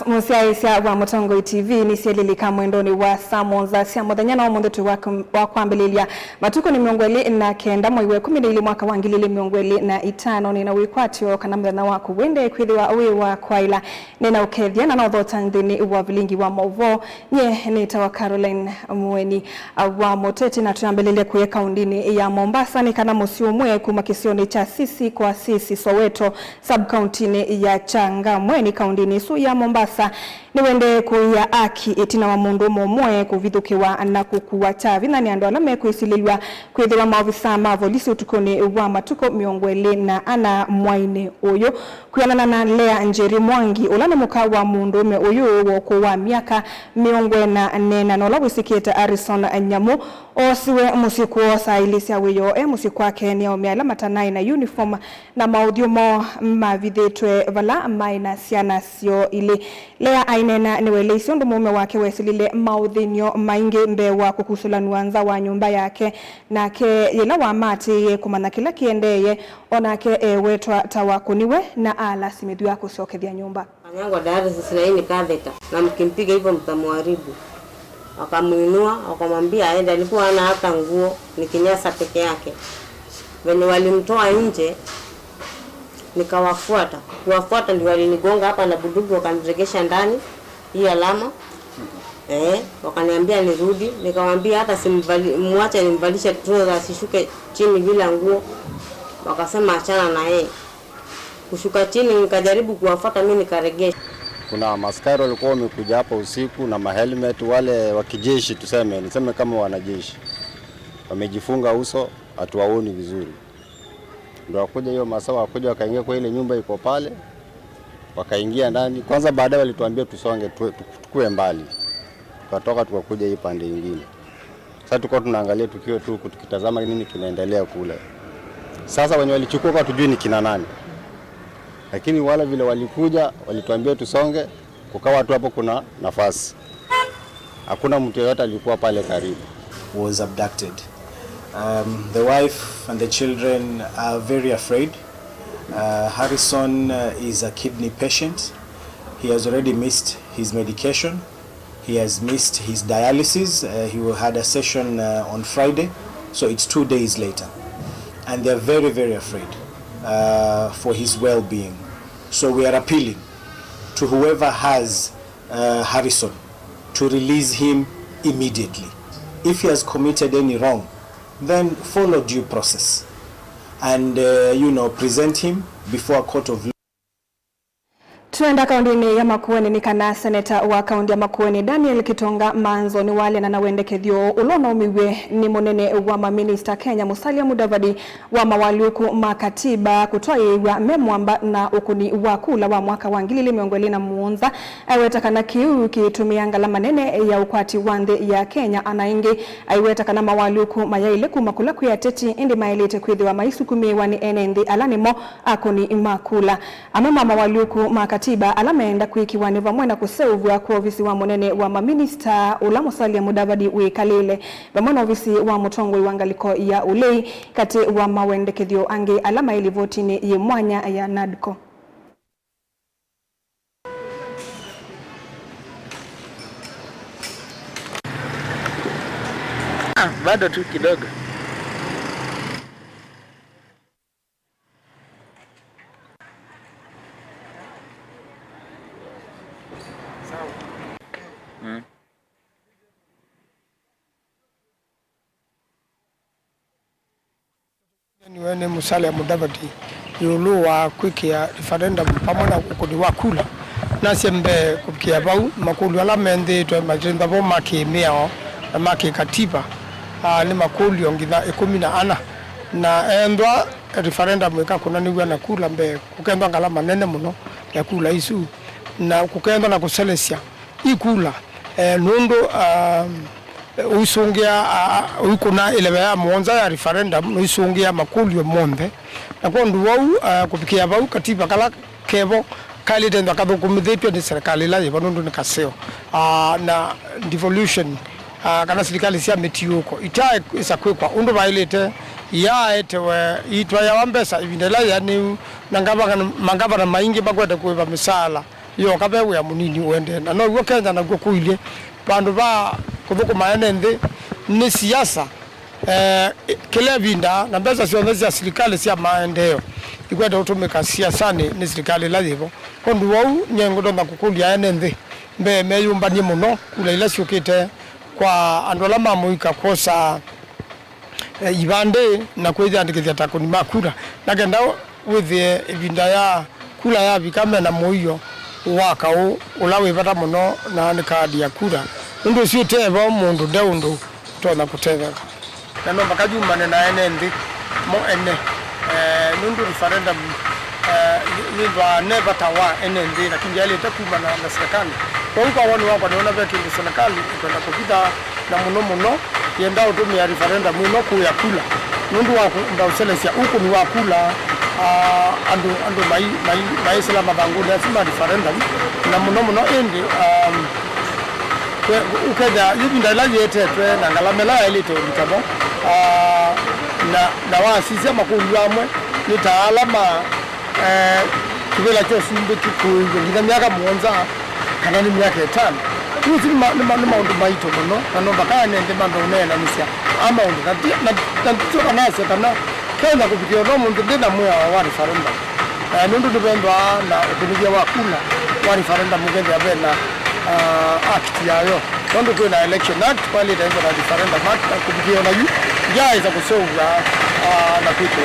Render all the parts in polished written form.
Musiaisia wa Mutongo TV ni sielilika mwendoni wa Samonza sia muthenya na omundu wa kwambililia matuko ni miongweli na kenda mwiwe 12 mwaka wa 2025 ni na wikwatio kana muthenya wa kuwende kwithiwa wi wa kwaila ni na ukethia na nothota ndini wa vilingi wa movo nye ni tawa Caroline Mweni wa Moteti na tuambelele kuye kaundini ya Mombasa ni kana musiumwe kuma kisioni cha Sisi kwa Sisi Soweto sub-county ya Changamwe ni kaundini su ya Mombasa ni wende kuya aki itina wa mundu momwe kuvithukiwa na kukuwa chavi na ni andu alame kuisililwa kwithiwa maofisa mavolisi utukoni wa matuko miongwele na ana mwaine uyu kuyanana na Lea Njeri Mwangi ulana muka wa mundu me uyu woko wa miaka miongwe na nena nola wisiketa Harrison Nyamu osiwe musiku osa ilisia weyo musiku wake ni omeala matanai na uniform na maudiomo mavithitwe vala maina siana sio ili Lea ainena niwele isiondu mume wake wesilile maudhinyo maingi mbewa kukusula nuanza wa nyumba yake na ke yela wa mati kumana kila kiendeye onake wetwa tawakuniwe na ala simidhu yako sokethia nyumba anyango dada sisi na hii katheta na mkimpiga hivyo mtamuharibu akamuinua akamwambia aende alikuwa ana hata nguo ni kinyasa peke yake wenye walimtoa nje nikawafuata kuwafuata ndio walinigonga hapa na bunduki wakaniregesha ndani hii alama wakaniambia nirudi nikamwambia hata muache nimvalishe trouser asishuke chini bila nguo wakasema achana na yeye kushuka chini nikajaribu kuwafuata mimi nikaregesha. Kuna maskari walikuwa wamekuja hapa usiku na mahelmet wale wa kijeshi niseme kama wanajeshi wamejifunga uso hatuwaoni vizuri ndio wakuja hiyo masaa wakuja wakaingia kwa ile nyumba iko pale wakaingia ndani kwanza baadaye walituambia tusonge tukue mbali tukatoka tukakuja hii pande nyingine sasa tuko tunaangalia tukio tu tukitazama nini kinaendelea kule sasa wenye walichukua kwa tujui ni kina nani lakini wale vile walikuja walituambia tusonge kukawa tu hapo kuna nafasi hakuna mtu yeyote alikuwa pale karibu. Was abducted. The wife and the children are very afraid. Harrison is a kidney patient. He has already missed his medication. He has missed his dialysis. He had a session on Friday, so it's 2 days later. And they're very, very afraid for his well-being. So we are appealing to whoever has Harrison to release him immediately. If he has committed any wrong, then follow due process and present him before a court of law. Tuenda kaundini ya Makueni ni kana seneta wa kaundi ya Makueni Daniel Kitonga Manzo ni wale na nawendekethio ulono umiwe ni monene wa maminista Kenya Musalia Mudavadi wa mawaliuku makatiba kutoa yewa memwamba na ukuni wa kula wa mwaka wa 2025 aiweta kana kiu kitumia ngala manene ya ukwati wande ya Kenya anaingi aiweta kana mawaliuku mayaile kumakula kuyateti indi mailete kwithiwa maisukumiwa ni enendi alanimo akuni makula amama mawaliuku makatiba alameenda kuikiwa ni vamwe na kuseuvwa kwa ofisi wa monene wa maminista ula Musalia Mudavadi wikalile vamwe na ofisi wa Mutongo iwangaliko ya ulei kati wa mawendekethio ange alama ili votini ye mwanya ya NADCO. Bado tu kidogo. Niwene Musalia Mudavadi yulu wa kwikia referendum pamoja ukudi wa kula nasembe kukia bau makulu ala mende to majenda bo makimeo na makikatiba ni makulu ngitha 14 na endwa referendum ikakuna niwe na kula mbe kukendwa ngala manene muno ya kula isu na kukendwa na kuselesia ikula nundo uisungia ukuna ile ya mwonza ya referendum uisungia makulio monde na kwa ndu wau kupikia bau katiba kala kebo kali tenda kadhukumithitwe ni serikali la yebondo ni kaseo na devolution kana serikali sia metiuko ita isa kwekwa undu bailete ya etewe itwa ya wambesa ibindela yani nangaba na maingi bakwete kuiba misala yo kabe we munini wende na no Kenya na kuilie bandu ba kuthukuma enende ni siasa kile vinda na pesa sio za serikali cia maendeleo ikwenda utumika siasani ni serikali la hivyo kondu wau nyengo ndo kukulia enende mbe meyumbanie muno kula ile ciukite kwa andu ala mamuika kosa ibande na kwithandikithia takoni makura na kenda withie ibinda ya kula ya bikame na moyo waka ulawe bata muno na ni kadi ya kura ndu ciuteva mundu ndeundo tona kutetheka na no makajumane na enende mo ene nundu referendum ni ba never tawa enende lakini yale takuma na serikali kwa hiyo wao wako wanaona vile serikali kwenda kupita na muno yenda utumia referendum muno kuya kula nundu wako ndio selesha huko ni wakula andu mai sala mabangu na sima referendum na muno endi ukeda yibinda la yetetwe na ngalamela elito bitabo na wasisi makulu amwe ni taalama kibela cho sumbe kikuyo ngina miaka monza kana ni miaka 5 kuzi ni maundu maito muno na no bakaya nende mambo unena misia ama undu na tsoka nase kana kenda kupitia no mundu ndina moya wa referendum nundu ndibendwa na utumikia wakula wa referendum mugende abena act yayo nundu kuna election act pale itaanza na referendum act kupitia na yu jaiza kusonga na kitu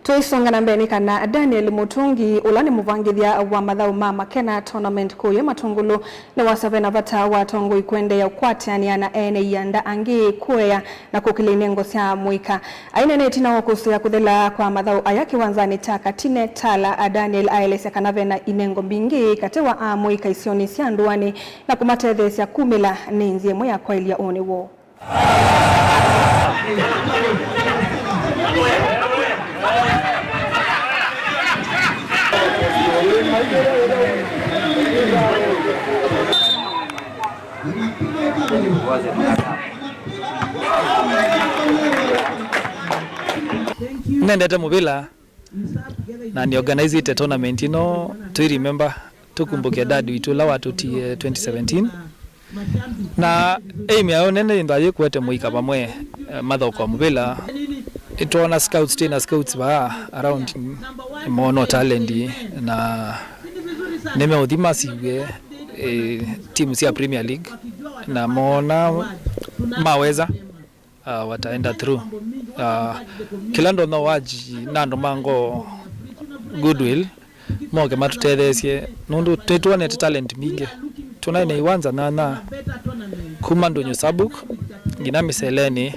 Tuisonga na mbeni kana Daniel Mutungi ulani muvangithia wa mathau ma Makena tournament kuyo matungulu na wasavena vata watongo ikwende ya ukwatiania na ene yanda angi kuya na kukilini ngosia muika aina netina wakusu kuthela kwa mathau ayaki wanzani taka tine tala Daniel aelesya kanavena inengo mbingi katewa muika isioni sianduani na kumatethesya kumila ninzie moya kwa ilia oni wo Nendete mubila na ni organize ite tournament ino to remember tukumbuke dad witu la watu 2017 na aim yao nene ndaye kwete muika pamwe matho kwa mubila itona scouts tena scouts ba around mono talent na neme udhima siwe timu ya Premier League na mona maweza wataenda through kila ndo no waji nando mango goodwill moge matutethesie nundu tetwane talent mingi tunaine iwanza na kumando nyusabuk gina miseleni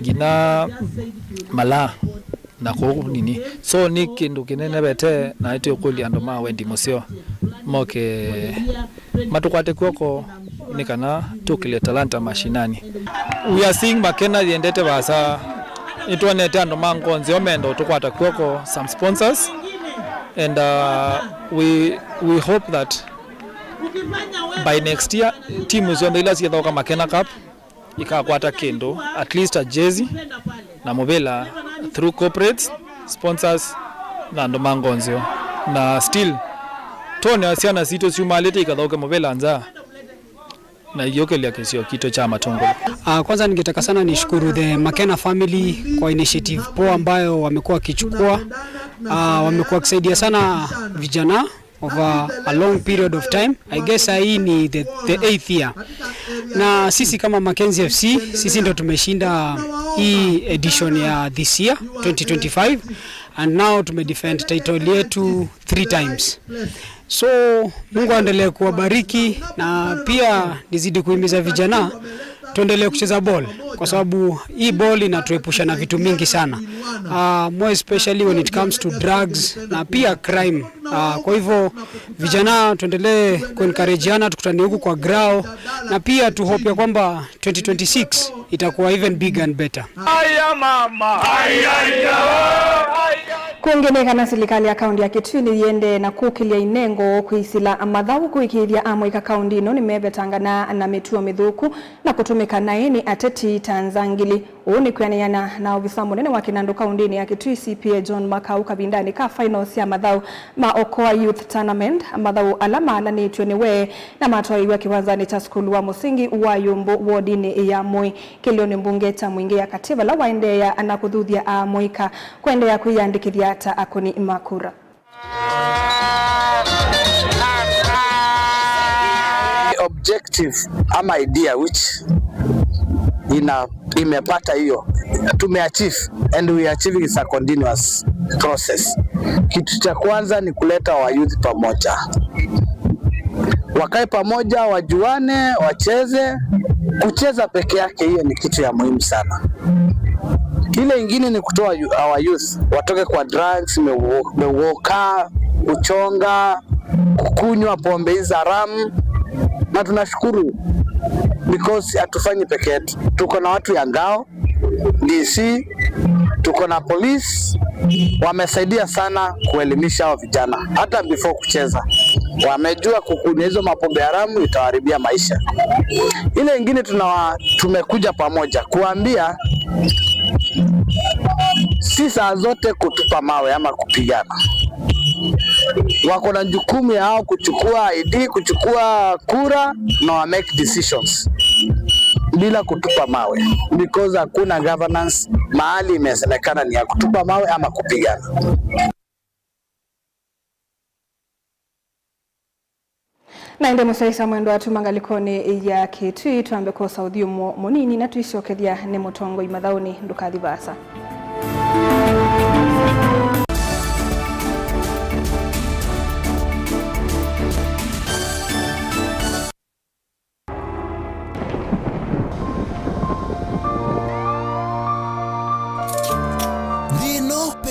gina mala na ko nini so ni kindu kinene bete na ito kuli ando ma wendi musio moke matukwate kwoko nikana tukile talanta mashinani. We are seeing Makena yendete basa itwanete ando mangonzi omendo tukwata kwoko some sponsors and we hope that by next year team zonde ila siya toka Makena Cup ikakwata kendo at least a jersey na mobile through corporates sponsors na ndo mangonzio na still tone asiana sito siumalete ikadhoke mobile anza na yokelia kesio kito cha matongo. Kwanza ningetaka sana nishukuru the Makena family kwa initiative poa ambayo wamekuwa wakichukua. Wamekuwa kusaidia sana vijana over a long period of time. I guess hii ni the 8th year. Na sisi kama Mackenzie FC, sisi ndo tumeshinda hii edition ya this year 2025 and now tumedefend title yetu 3 times. So Mungu aendelee kuwabariki na pia nizidi kuhimiza vijana tuendelee kucheza ball kwa sababu hii ball inatuepusha na vitu mingi sana. More especially when it comes to drugs na pia crime. Kwa hivyo vijana tuendelee kuencourageana tukutane huku kwa ground na pia tu hope ya kwamba 2026 itakuwa even bigger and better. Aya mama kuongeneka na serikali ya kaunti ya Kitui yende na kukilia inengo kuisila mathau kuikithia amwe ka kaunti no nimebetangana na mituo mithuku na kutumia kutumika naini ateti tanzangili uni kweneana na ofisa munene wa Kinandu kaundini ya Kitui CPA John Makau kabindani ka finals ya mathau ma Okoa Youth Tournament mathau alama alanitwe niwe na matwaiwa kiwanzani cha skulu wa musingi wa Yumbu wodini ya Moi Kilioni mbungeta mwingi ya katiba la waendea anakuthudhia Moika kuendea kuiandikithia ta akoni makura. Objective ama idea which imepata hiyo tumeachieve, and we are achieving is a continuous process. Kitu cha kwanza ni kuleta wa youth pamoja, wakae pamoja, wajuane, wacheze. Kucheza peke yake hiyo ni kitu ya muhimu sana. Kile ingine ni kutoa our youth watoke kwa drugs, mewoka, kuchonga, kukunywa pombe hizi haramu. Na tunashukuru because hatufanyi peke yetu. Tuko na watu ya ngao, DC, tuko na police, wamesaidia sana kuelimisha hao vijana. Hata before kucheza wamejua kukunywa hizo mapombe haramu itaharibia maisha. Ile ingine tumekuja pamoja kuambia si saa zote kutupa mawe ama kupigana. Wako na jukumu yao kuchukua ID, kuchukua kura na wa make decisions bila kutupa mawe, because hakuna governance mahali imesemekana ni ya kutupa mawe ama kupigana. Na inde musaisa mwendo watu mangalikoni ya Kitui tuambe kwa saudhiyo monini na tuishokethia ne mutongo imathauni ndukathi basa.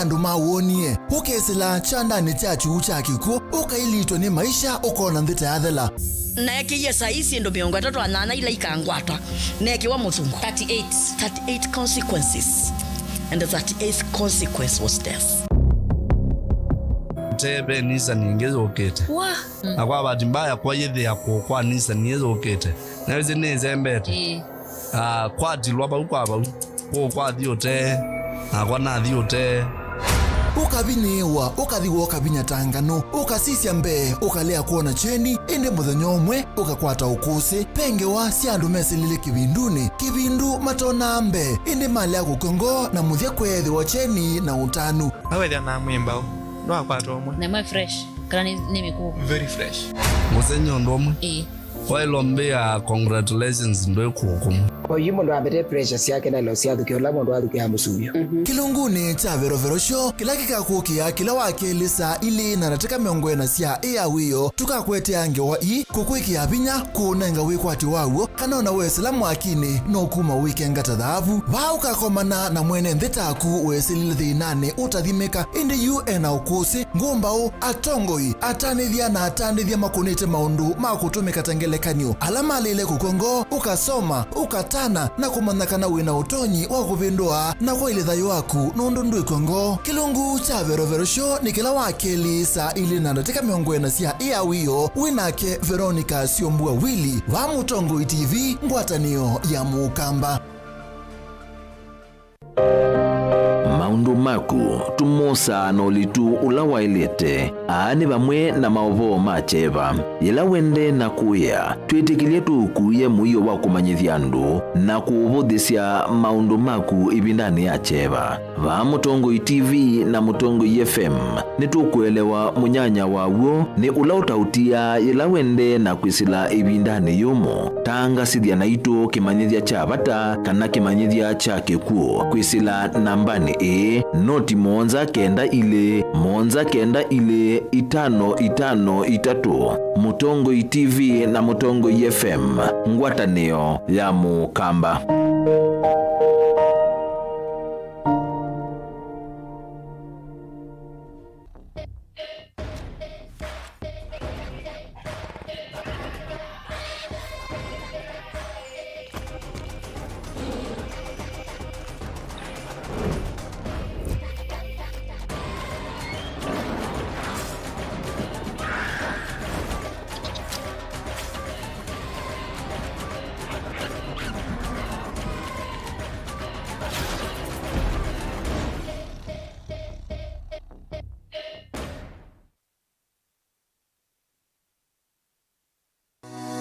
Andu mawuonie ukesila chandani chachu chakiko ukailitwa ni maisha ukona nthita yathela neke yesa isi ndo 38 ila ikangwatwa neke wa mutungu 38 consequences, and the 38th consequence was death. Tebe nisa niengezo ukete na kwa bahati mbaya kwa yedhe ya kwa nisa niengezo ukete na weze neze mbete kwa dilwa ba kwa diote na kwa na diote ukabinewa ukathiwa ukabinya tangano ukasisya mbe ukalea kuona cheni ende muthenya umwe ukakwata ukusi pengewa syandu mesilile kibindu matona mbe ende malea kukongo na muthia kwethi wa cheni na utanu awethia na mwimba no akwata umwe na mwe fresh kana ni miku very fresh musenyo ndomwe Wailombea congratulations ndo kuhukumu. Kwa hiyo ndo abete pressures yake na losi yake kila ndo aduke hamusuyo. Kilunguni cha Vero show kila kikakukia kila wakilisa ili na nataka miongwena sia wiyo tukakwete ange wa kukwiki abinya kunenga wikwati wawo kanona weselamu akini no kuma weekend tadhavu ba ukakomana na mwene nthitaku wesilile thinane utathimeka indi UN ukusi ngumbao atongoi atanithia na atanithia makunite maundu makutumika tengelekanyo alama lile kukongo ukasoma ukatana na kumanakana wina utonyi wa kuvindua na kwa ile thayo waku nundu ndu ikongo. Kilungu cha Vero show ni kila wakeli saa ili na nateka miongwena sia wiyo winake Veronica Siombua Willy wa Mutongo TV ngwatanio ya Mukamba. Maundu maku tumosa no litu ulawailete aani bamwe na maovo macheva yela wende na kuya twitikilie tukuye muyo wa kumanyithia andu na kuvuthisia maundu maku ibindani ya cheva va Mutongo TV na Mutongo FM nitukuelewa munyanya wawo ni ulautautia yela wende na kwisila ibindani yumo tanga sithia na itu kimanyithia cha bata kana kimanyithia cha kikuo kwisila nambani noti monza kenda ile 553 Mutongo TV na Mutongo FM ngwatanio ya Mukamba.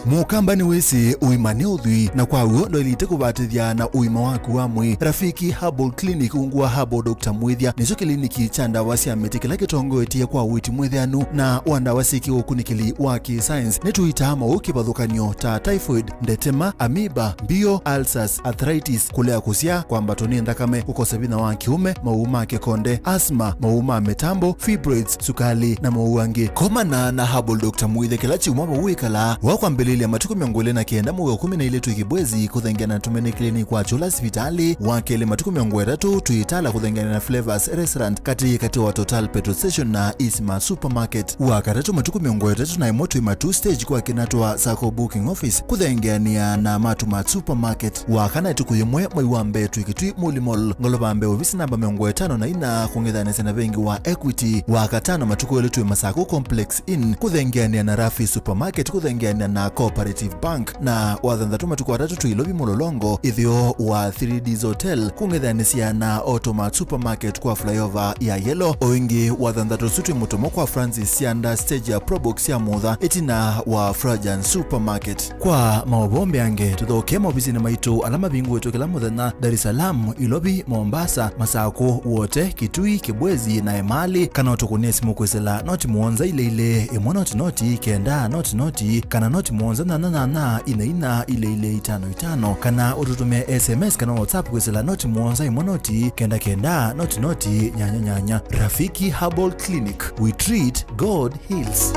mukambani wese uimane uthui na kwaguo ndo ilite kubatithia na uima waku wa mwi. Rafiki Herbal Clinic ungwa Herbal Dr. Mwithia nicio kiliniki cha ndawa cia miti kila kitongoetie kwa witi mwithianu na wandawa siki ukunikili wa ki-science nituita mauki bathukanio ta typhoid, ndetema, amiba, bio, ulcers, arthritis, kulea kusia kwa mbatoni ndakame, kukosa bina wa kiume, mauma kekonde, asma, mauma metambo, fibroids, sukali na mauangi. Komana na Herbal Dr. Mwithia kila chiumwa mawikala wakwa mbelele matuku miongole na kienda mwe 12 tukibwezi kuthengiana na tumene clinic kwa chola hospitali wakele matuku miongwe tatu tuitala kuthengiana na Flavors Restaurant kati wa Total Petrol Station na Isma Supermarket wakatatu matuku miongwe tatu na imoto ima 2 stage kwa kinatwa Sako Booking Office kuthengiania na Matuma Supermarket wakana tukuyemwe mwiwambe tuikitui Mulimol ngolobambe ofisi namba miongwe 5 na ina kungethane sena bengi wa Equity wakatano matuku weletu Masako Complex Inn kuthengiania na Rafi Supermarket kuthengiania na Cooperative Bank na wathanthatu matuku watatu tuilobi Mulolongo ithio wa 3D's Hotel kung'ethanisia na Automat Supermarket kwa flyover ya Yellow oingi wathanthatu sutu mutomo kwa Francis Sianda stage ya Probox ya Mutha itina wa Frajan Supermarket. Kwa maobombe ange tuthoke maobisini maitu alama bingu wetu kila muthenya Dar es Salaam, Ilobi, Mombasa, Masako wote Kitui, Kibwezi na Emali kana utukunie simu kwesela noti muonza ile imwe noti kenda noti kana noti muonza na ina ile 55 kana ututumia SMS kana WhatsApp kwesela noti muonza imwe noti kenda noti nyanya. Rafiki Herbal Clinic, we treat, God heals.